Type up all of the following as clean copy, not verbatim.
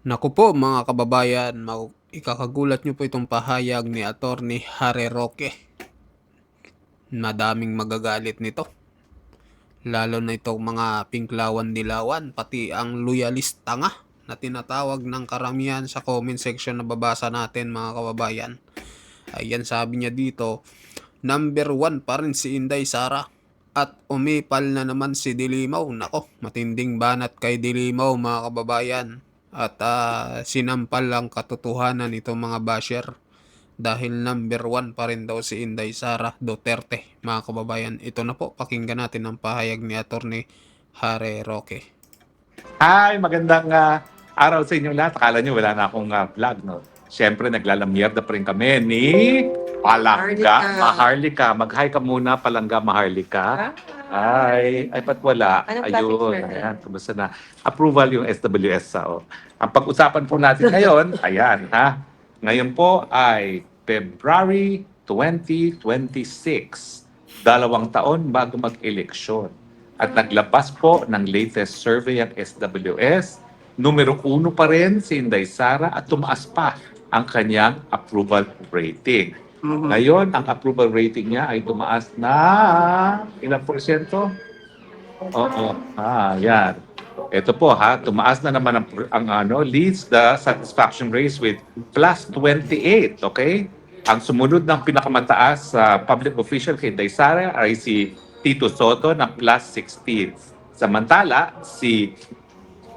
Naku po mga kababayan, ikakagulat niyo po itong pahayag ni Attorney Harry Roque. Madaming magagalit nito. Lalo na itong mga pinklawan-dilawan, pati ang loyalista nga na tinatawag ng karamihan sa comment section na babasa natin mga kababayan. Ayan, sabi niya dito, number 1 pa rin si Inday Sara. At umipal na naman si Dilimaw. Nako, matinding banat kay Dilimaw mga kababayan. At sinampal lang katotohanan itong mga basher. Dahil number 1 pa rin daw si Inday Sara Duterte. Mga kababayan, ito na po, pakinggan natin ang pahayag ni Attorney Harry Roque. Hi, magandang araw sa inyo lahat. Akala nyo wala na akong vlog, no? Siyempre, naglalamyerda pa rin kami ni Palangga Maharlika. Mag-hi ka muna, Palangga Maharlika. Hi. Ay, ba't wala? Anong Ayun, plastic shirt? ayan, kumusta na? Approval yung SWS sa Ang pag-usapan po natin ngayon, ayan, ha? Ngayon po ay February 2026. 2 taon bago mag-eleksyon. At naglabas po ng latest survey ang SWS. Numero 1 pa rin si Inday Sara at tumaas pa ang kanyang approval rating. Ngayon, ang approval rating niya ay tumaas na ilang porsyento? Oo. Yan. Ito po ha, tumaas na naman leads the satisfaction race with plus 28, okay? Ang sumunod ng pinakamataas sa public official kay Inday Sara ay si Tito Soto ng plus 16. Samantala, si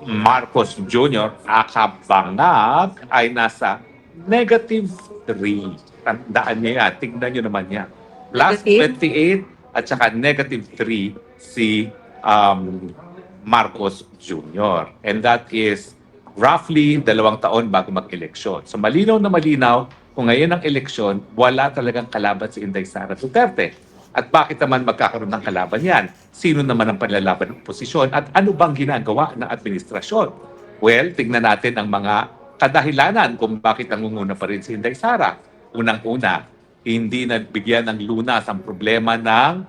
Marcos Jr. Akabangag ay nasa negative 3. Tandaan niyo yan, tingnan niyo naman yan. Plus Negative? 28 at saka negative 3 si Marcos Jr. And that is roughly 2 taon bago mag-eleksyon. So malinaw na malinaw, kung ngayon ang eleksyon, wala talagang kalaban si Inday Sara Duterte. At bakit naman magkakaroon ng kalaban yan? Sino naman ang panlalaban ng oposisyon? At ano bang ginagawa ng administrasyon? Well, tignan natin ang mga kadahilanan kung bakit nangunguna pa rin si Inday Sara. Unang-una, hindi nagbigyan ng lunas ang problema ng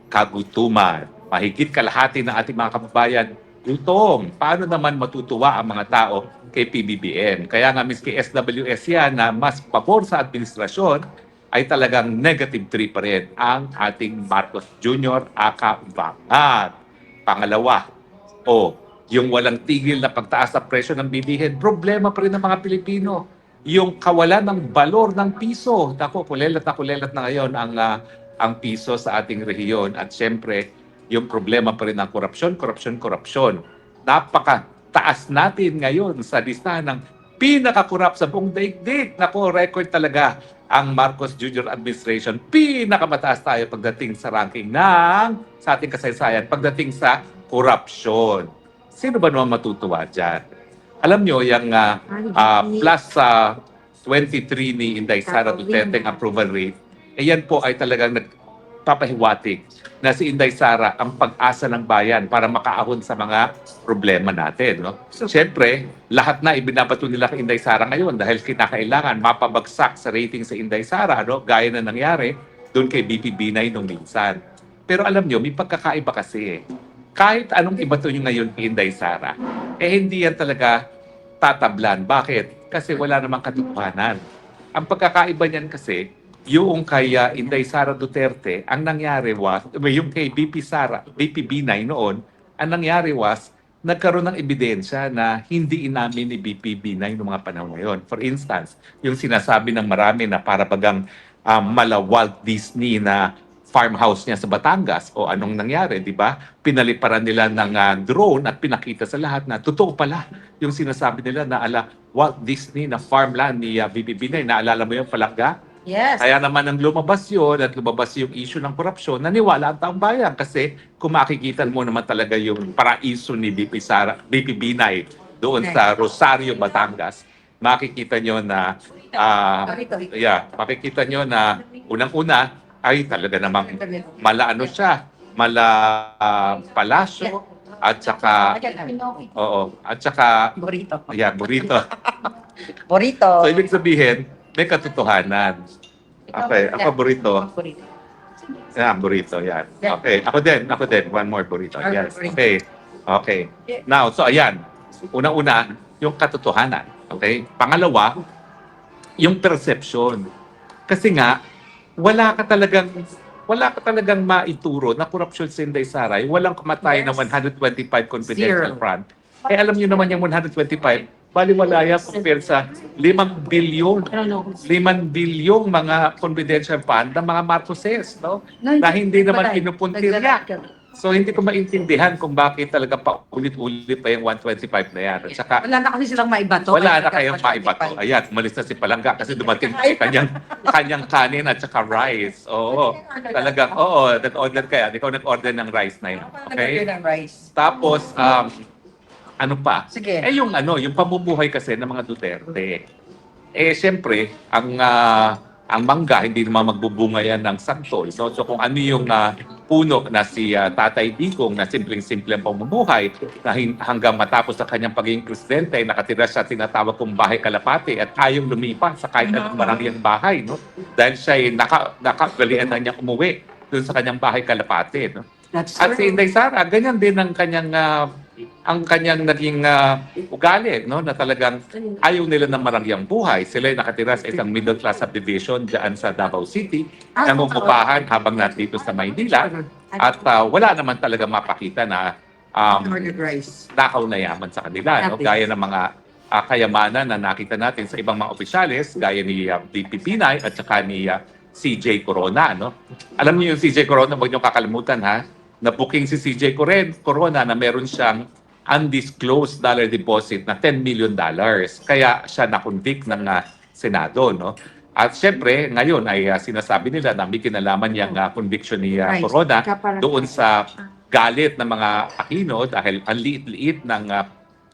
kagutuman. Mahigit kalahati ng ating mga kababayan, gutom. Paano naman matutuwa ang mga tao kay PBBM? Kaya nga miski SWS yan na mas pabor sa administrasyon, ay talagang negative 3 pa rin ang ating Marcos Jr. Akabangag. Pangalawa, yung walang tigil na pagtaas sa presyo ng bilihin, problema pa rin ng mga Pilipino. Yung kawalan ng balor ng piso. Naku, kulelat na ngayon ang piso sa ating rehiyon. At syempre, yung problema pa rin ng korupsyon. Napakataas natin ngayon sa listahan ng pinakakurap sa buong daigdig. Naku, record talaga ang Marcos Jr. administration. Pinakamataas tayo pagdating sa ranking sa ating kasaysayan, pagdating sa korupsyon. Sino ba naman matutuwa dyan? Alam nyo, yung plus 23 ni Inday Sara Duterte ang approval rate, yan po ay talagang nagpapahiwatig na si Inday Sara ang pag-asa ng bayan para makaahon sa mga problema natin. No? Siyempre, lahat na ibinabato nila kay Inday Sara ngayon dahil kinakailangan mapabagsak sa rating sa Inday Sara, no? Gaya na nangyari doon kay BP Binay nung minsan. Pero alam nyo, may pagkakaiba kasi eh. Kahit anong ibato nyo ngayon kay Inday Sara, hindi yan talaga tatablan. Bakit? Kasi wala namang katotohanan. Ang pagkakaiba niyan kasi, yung kay Inday Sara Duterte, ang nangyari was, yung kay BP Binay noon, ang nangyari was, nagkaroon ng ebidensya na hindi inamin ni BP Binay noong mga panahon na yun. For instance, yung sinasabi ng marami na para bagang mala Walt Disney na farmhouse niya sa Batangas o anong nangyari, di ba? Pinaliparan nila ng drone at pinakita sa lahat na totoo pala yung sinasabi nila na Walt Disney na farmland ni BP Binay. Naalala mo yung Palangga? Yes. Kaya naman nang lumabas yun at lumabas yung issue ng korupsyon, naniwala ang taong bayan kasi kung makikita mo naman talaga yung paraiso ni BP Binay doon sa Rosario, Batangas, makikita nyo na makikita nyo na unang-una ay talaga namang malaano siya, palasyo at saka Burrito. burrito. Burrito. So ibig sabihin, may katotohanan. Okay, ako burrito. Yeah, burrito, yan. Okay, ako din. One more burrito. Yes, okay. Okay. Now, so ayan. Una-una, yung katotohanan. Okay? Pangalawa, yung perception. Kasi nga, wala ka talagang maituro na korupsyon sa Inday Sara. Yung walang kamatay na 125 confidential Zero. fund. Eh alam niyo naman yung 125, baliwala yan compared sa 5 bilyon. 5 bilyong mga confidential fund ng mga Marcoses, no? Na hindi naman pinupuntirya. So hindi ko maintindihan kung bakit talaga pa ulit-ulit pa yung 125 na yan. At saka, Wala na kasi silang maibato. wala na kayong maibato. Ayan, umalis na si Palangga kasi dumating si kanyang kanin at saka rice. Oo, talagang, oo, nag-order kaya. Ikaw nag-order ng rice na yun. Okay? ng rice. Tapos, ano pa? Sige. Yung pamumuhay kasi ng mga Duterte. Siyempre, ang mangga, hindi naman magbubunga yan ng santol. No? So kung ano yung puno na si Tatay Digong na simpleng-simple ang pamumuhay na hanggang matapos sa kanyang pagiging presidente, nakatira siya tinatawag kong bahay kalapati at ayaw lumipat sa kahit anong barangyang bahay. No? Dahil siya ay nakagalian na niya umuwi doon sa kanyang bahay kalapati. No? That's At si Inday Sara, ganyan din ang kanyang naging ugali, no? Na talagang ayaw nila ng marangyang buhay. Sila ay nakatira sa isang middle class subdivision dyan sa Davao City, nangungupahan habang nandito sa Maynila. At wala naman talaga mapakita na rice. nakaw na yaman sa kanila. No? Gaya ng mga kayamanan na nakita natin sa ibang mga opisyalis, gaya ni VP Pinay at saka ni CJ Corona. No? Alam niyo yung CJ Corona, huwag niyo kakalimutan ha, na booking si CJ Corona na meron siyang undisclosed dollar deposit na $10 million. Kaya siya na-convict ng Senado. No? At syempre, ngayon ay sinasabi nila na may kinalaman yung conviction ni Corona doon sa galit ng mga Aquino dahil ang liit-liit ng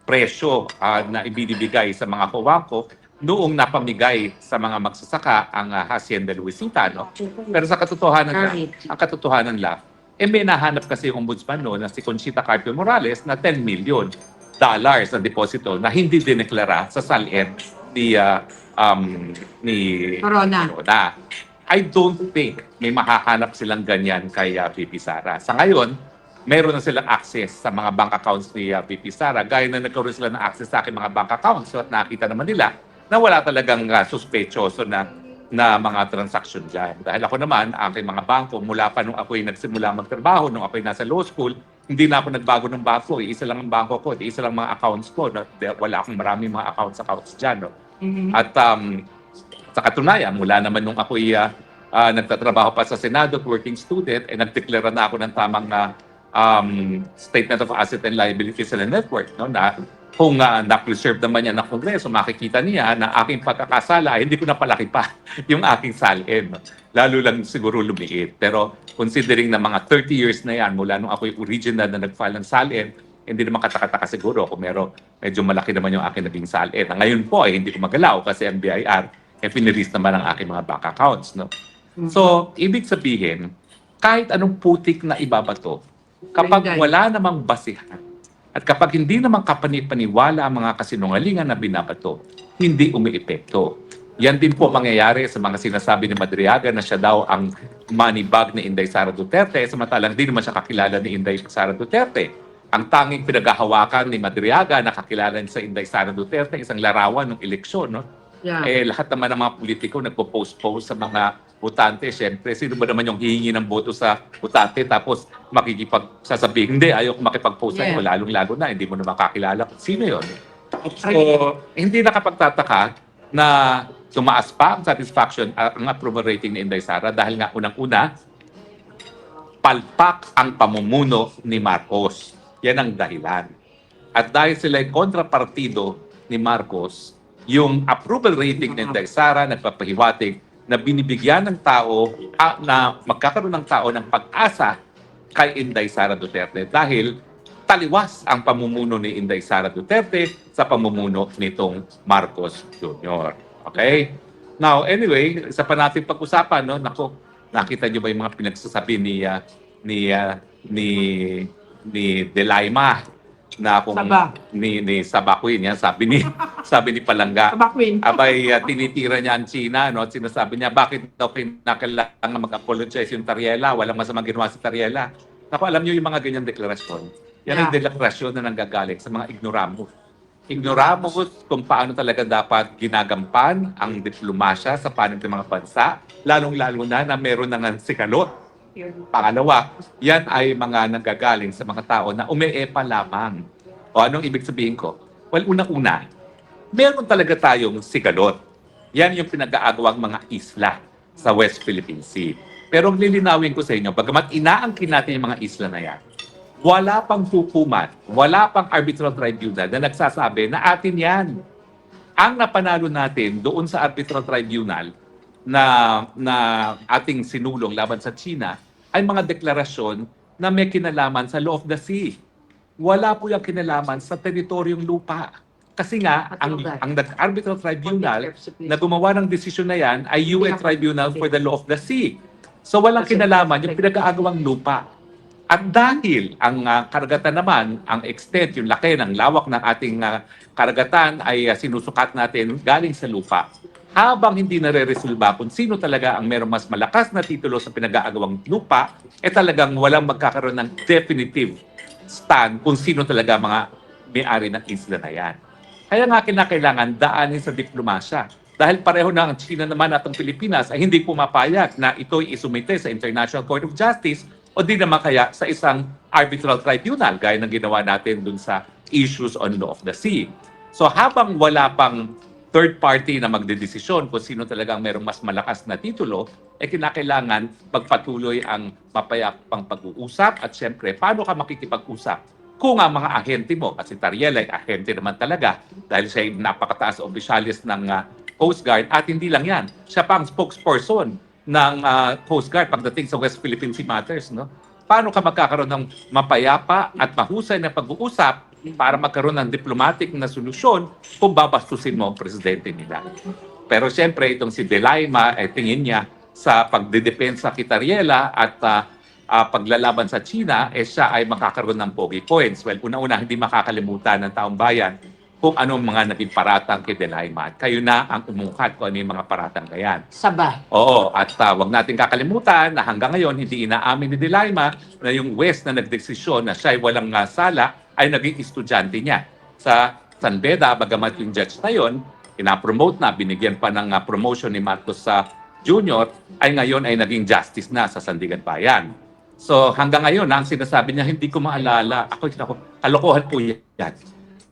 presyo na ibinibigay sa mga kawangko noong napamigay sa mga magsasaka ang Hacienda Luisita. No? Pero sa katotohanan lang, ang katotohanan lang, may nahanap kasi yung ombudsman no, na si Conchita Carpio Morales na $10 million na deposito na hindi dineklara sa SALN ni Corona. I don't think may makahanap silang ganyan kay VP Sara. Sa ngayon, meron na silang access sa mga bank accounts ni VP Sara. Gaya na nagkaroon sila ng access sa aking mga bank accounts. So at nakita naman nila na wala talagang suspechoso na mga transaction dyan. Dahil ako naman, aking mga bangko, mula pa nung ako'y nagsimula magtrabaho, nung ako'y nasa law school, hindi na ako nagbago ng bangko. Isa lang ang bangko ko, isa lang mga accounts ko. No? Wala akong maraming mga accounts dyan. No? At sa katunayan, mula naman nung ako'y nagtatrabaho pa sa Senado, working student, nagdeklara na ako ng tamang Statement of Asset and Liabilities and Network. No? Na kung na-preserve naman yan ng Kongreso, makikita niya na aking pagkakasala, hindi ko napalaki pa yung aking salin. No? Lalo lang siguro lumiit. Pero considering na mga 30 years na yan, mula nung ako'y original na nag-file ng salin, hindi naman katakataka siguro kung medyo malaki naman yung aking naging salin. Ngayon po ay hindi ko magalaw kasi ang BIR, pinirelease naman ang aking mga bank accounts. No? So, ibig sabihin, kahit anong putik na ibabato, kapag wala namang basihan, at kapag hindi naman kapanipaniwala ang mga kasinungalingan na binabato, hindi umiepekto. Yan din po mangyayari sa mga sinasabi ni Madriaga na siya daw ang money bag ni Inday Sara Duterte, samantalang hindi naman siya kakilala ni Inday Sara Duterte. Ang tanging pinaghahawakan ni Madriaga na kakilala sa Inday Sara Duterte, isang larawan ng eleksyon. No? Yeah. Lahat naman ng mga politiko nagpo-post-post sa mga botante. Siyempre, sino ba naman yung hihingi ng boto sa botante tapos makikipagsasabihin, hindi, ayaw ko makipag-post sa'yo, lalong-lalo na, hindi mo na makakilala kung sino yun. So, hindi nakapagtataka na tumaas pa ang satisfaction, ang approval rating ni Inday Sara dahil nga unang-una, palpak ang pamumuno ni Marcos. Yan ang dahilan. At dahil sila'y kontrapartido ni Marcos, yung approval rating ni Inday Sara nagpapahiwatig na binibigyan ng tao, na magkakaroon ng tao ng pag-asa kay Inday Sara Duterte dahil taliwas ang pamumuno ni Inday Sara Duterte sa pamumuno nitong Marcos Jr. Okay? Now, anyway, isa pa natin pag-usapan, no? Nako, nakita niyo ba yung mga pinagsasabi ni Delaima na kung ni Sabaquin yan, sabi ni Palangga. Abay tinitira niya ang China, no? At sinasabi niya bakit daw kinakailangan mag-apologize yung Tariela, walang masamang ginawa si Tariela. Naku, alam niyo yung mga ganyang deklarasyon. Yan ang deklarasyon na nanggagaling sa mga ignoramo. ignoramos kung paano talaga dapat ginagampan ang diplomasya sa panig ng mga bansa, lalong-lalo na meron na nga sikalot. Pangalawa, yan ay mga nanggagaling sa mga tao na umeepa lamang. O anong ibig sabihin ko? Well, unang-una, meron talaga tayong sigalot. Yan yung pinag-aagawang mga isla sa West Philippine Sea. Pero lilinawin ko sa inyo, bagamat inaangkin natin yung mga isla na yan, wala pang hukuman, wala pang arbitral tribunal na nagsasabi na atin yan. Ang napanalo natin doon sa arbitral tribunal na ating sinulong laban sa China ay mga deklarasyon na may kinalaman sa law of the sea. Wala po yung kinalaman sa teritoryong lupa. Kasi nga, ang arbitral tribunal na gumawa ng desisyon na yan ay UN Tribunal for the Law of the Sea. So walang kinalaman yung pinag-aagawang lupa. At dahil ang karagatan naman, ang extent, yung laki ng lawak ng ating karagatan ay sinusukat natin galing sa lupa, habang hindi nare-resolba kung sino talaga ang merong mas malakas na titulo sa pinag-aagawang lupa, talagang walang magkakaroon ng definitive stand kung sino talaga mga may-ari ng isla na yan. Kaya nga kinakailangan daanin sa diplomasya. Dahil pareho na ang China naman at ang Pilipinas ay hindi pumapayag na ito'y isumite sa International Court of Justice o di naman kaya sa isang arbitral tribunal gaya ng ginawa natin dun sa issues on law of the sea. So habang wala pang third party na magdedesisyon kung sino talagang merong mas malakas na titulo, kinakailangan magpatuloy ang mapayapang pag-uusap at syempre, paano ka makikipag-usap? Kung ang mga ahente mo, kasi Tariel ay ahente naman talaga dahil siya ay napakataas opisyalis ng Coast Guard at hindi lang yan, siya pa ang spokesperson ng Coast Guard pagdating sa West Philippine Sea Matters. No? Paano ka magkakaroon ng mapayapa at mahusay na pag-uusap para magkaroon ng diplomatic na solusyon kung babastusin mo ang presidente nila? Pero siyempre, itong si Delaima, tingin niya sa pagdedepensa kay Tariela at paglalaban sa China, siya ay makakaroon ng pogi points. Well, una-una, hindi makakalimutan ng taong bayan kung anong mga naging paratang kay Delaima. At kayo na ang umungkat kung ano yung mga paratang na yan. Sabay. Oo, at wag natin kakalimutan na hanggang ngayon, hindi inaamin ni Delaima na yung West na nagdesisyon na siya ay walang sala ay naging estudyante niya. Sa San Beda, bagamat yung judge na yon, pinapromote na, binigyan pa ng promotion ni Marcos sa Junior, ay ngayon ay naging justice na sa Sandigan Bayan. So hanggang ngayon, ang sinasabi niya, hindi ko maalala. Ako, kalokohan po yan.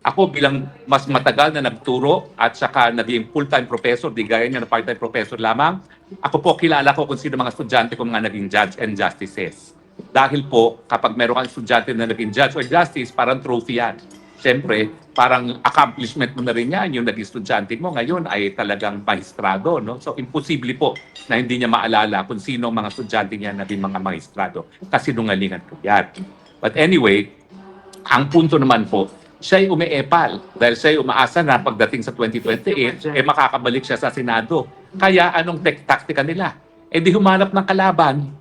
Ako bilang mas matagal na nagturo at saka naging full-time professor, di gaya niya na part-time professor lamang, ako po kilala ko kung sino mga estudyante ko mga naging judge and justices. Dahil po, kapag meron kang estudyante na naging judge or justice, parang trophy yan. Siyempre, parang accomplishment mo na rin yan, yung naging estudyante mo ngayon ay talagang maestrado. No? So, imposible po na hindi niya maalala kung sino mga estudyante niya naging mga maestrado. Kasi nungalingan po yan. But anyway, ang punto naman po, siya ay umeepal dahil siya ay umaasa na pagdating sa 2028, makakabalik siya sa Senado. Kaya anong taktika nila? Di humanap ng kalaban.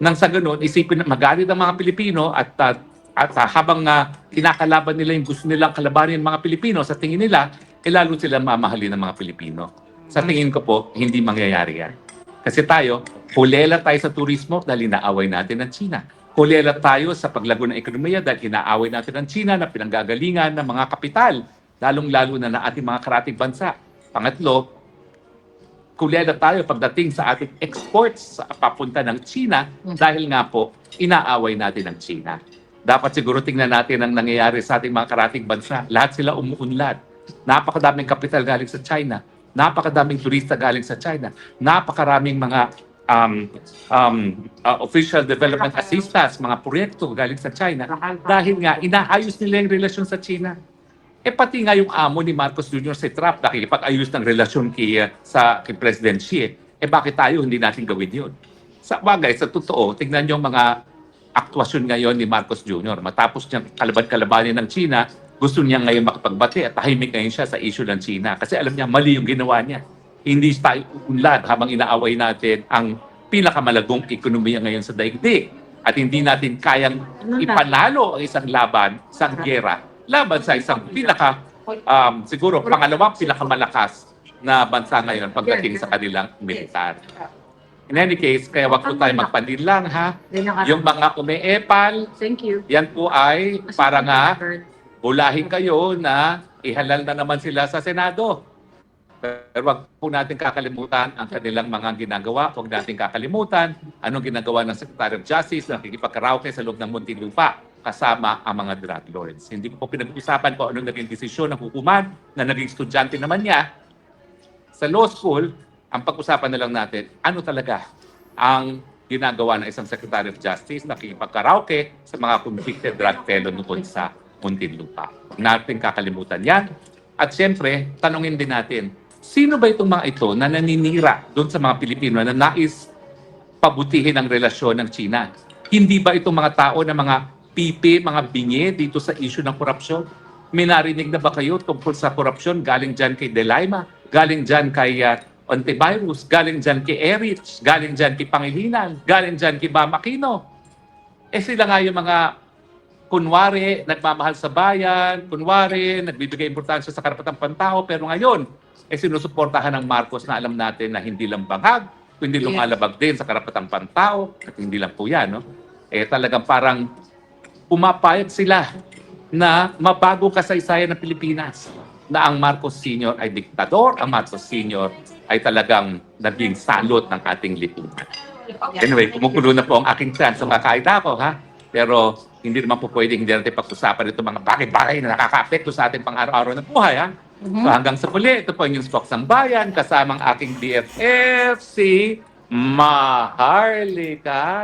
Nang sa ganun, isipin na magalit ang mga Pilipino at habang kinakalaban nila yung gusto nilang kalabanin ng mga Pilipino, sa tingin nila, lalo sila mamahalin ng mga Pilipino. Sa tingin ko po, hindi mangyayari yan. Kasi tayo, hulela tayo sa turismo dahil inaaway natin ng China. Hulela tayo sa paglago ng ekonomiya dahil inaaway natin ng China na pinanggagalingan ng mga kapital, lalong-lalo na ng ating mga karating bansa. Pangatlo, kulela tayo pagdating sa ating exports sa papunta ng China dahil nga po, inaaway natin ng China. Dapat siguro tingnan natin ang nangyayari sa ating mga karating bansa. Lahat sila umuunlad. Napakadaming kapital galing sa China. Napakadaming turista galing sa China. Napakaraming mga official development assistance, mga proyekto galing sa China. Dahil nga, inaayos nila yung relasyon sa China. Pati nga yung amo ni Marcos Jr. si Trump, nakikipag-ayos ng relasyon kay President Xi. Bakit tayo hindi natin gawin yun? Sa bagay, sa totoo, tingnan yung mga aktwasyon ngayon ni Marcos Jr. Matapos niyang kalaban-kalabanin ng China, gusto niya ngayon makapagbati at tahimik ngayon siya sa issue ng China. Kasi alam niya, mali yung ginawa niya. Hindi tayo unlad habang inaaway natin ang pinakamalagong ekonomiya ngayon sa daigdig. At hindi natin kayang ipanalo ang isang laban, isang gera, laban sa isang siguro pangalawang pinakamalakas na bansa ngayon pagdating sa kanilang militar. In any case, kaya wag po tayo magpanlinlang ha. Yung mga umeepal, Thank you. yan po ay para nga bulahin kayo na ihalal na naman sila sa Senado. Pero wag po natin kakalimutan ang kanilang mga ginagawa. Huwag natin kakalimutan anong ginagawa ng Secretary of Justice na nakikipagkaraoke sa loob ng Muntinlupa kasama ang mga drug lords. Hindi ko po pinag-usapan kung anong naging desisyon ng hukuman na naging estudyante naman niya. Sa law school, ang pag-usapan na lang natin, ano talaga ang ginagawa ng isang Secretary of Justice na nakikipagkaraoke sa mga convicted drug felon noon sa Muntinlupa. Huwag natin kakalimutan yan. At siyempre, tanungin din natin, sino ba itong mga ito na naninira doon sa mga Pilipino na nais pabutihin ang relasyon ng China? Hindi ba itong mga tao na mga pipi, mga bingi dito sa issue ng korupsyon? May narinig na ba kayo tungkol sa korupsyon galing dyan kay Delaima, galing dyan kay Ontivirus, galing dyan kay Erich, galing dyan kay Pangilinan, galing dyan kay Mama Aquino? Sila nga yung mga kunwari, nagmamahal sa bayan, kunwari, nagbibigay importansya sa karapatang pantao, pero ngayon, sinusuportahan ng Marcos na alam natin na hindi lang bangag, kundi lumalabag din sa karapatang pantao, at hindi lang po yan, no? Talagang parang pumapayag sila na mabago kasaysayan ng Pilipinas, na ang Marcos Sr. ay diktador, ang Marcos Sr. ay talagang naging salot ng ating lipunan. Anyway, kumukulo na po ang aking chance sa makain ako, ha? Pero hindi naman po pwedeng hindi natin pag-usapan ito mga bagay-bagay na nakaka-apekto sa ating pang-araw-araw na buhay, ha? So hanggang sa muli, ito po yung Spokes ng Bayan, kasamang aking BFF, si Maharlika,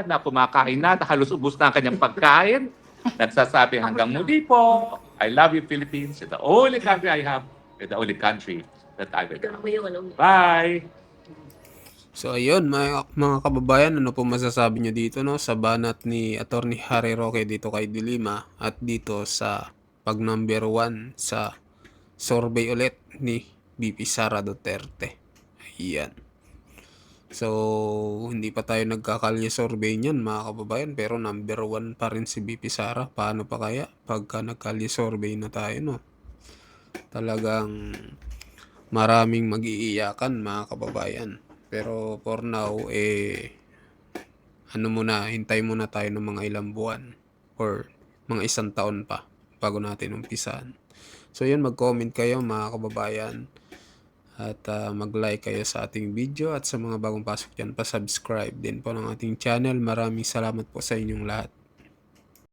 na kumakain na, halos ubus na ang kanyang pagkain. Nagsasabi hanggang muli po, I love you Philippines, you're the only country I have, you're the only country that I will have. Bye! So ayun mga kababayan, ano po masasabi nyo dito, no, sa banat ni Attorney Harry Roque dito kay Dilima at dito sa pag number 1 sa survey ulit ni BP Sara Duterte. Ayan. So hindi pa tayo nagkakalye survey niyan mga kababayan, pero number 1 pa rin si BP Sara. Paano pa kaya pagka nagkalye survey na tayo, no? Talagang maraming mag-iiyakan mga kababayan. Pero for now, hintay muna tayo ng mga ilang buwan or mga isang taon pa bago natin umpisahan. So yun, mag-comment kayo mga kababayan at mag-like kayo sa ating video, at sa mga bagong pasok dyan, pa-subscribe din po ng ating channel. Maraming salamat po sa inyong lahat.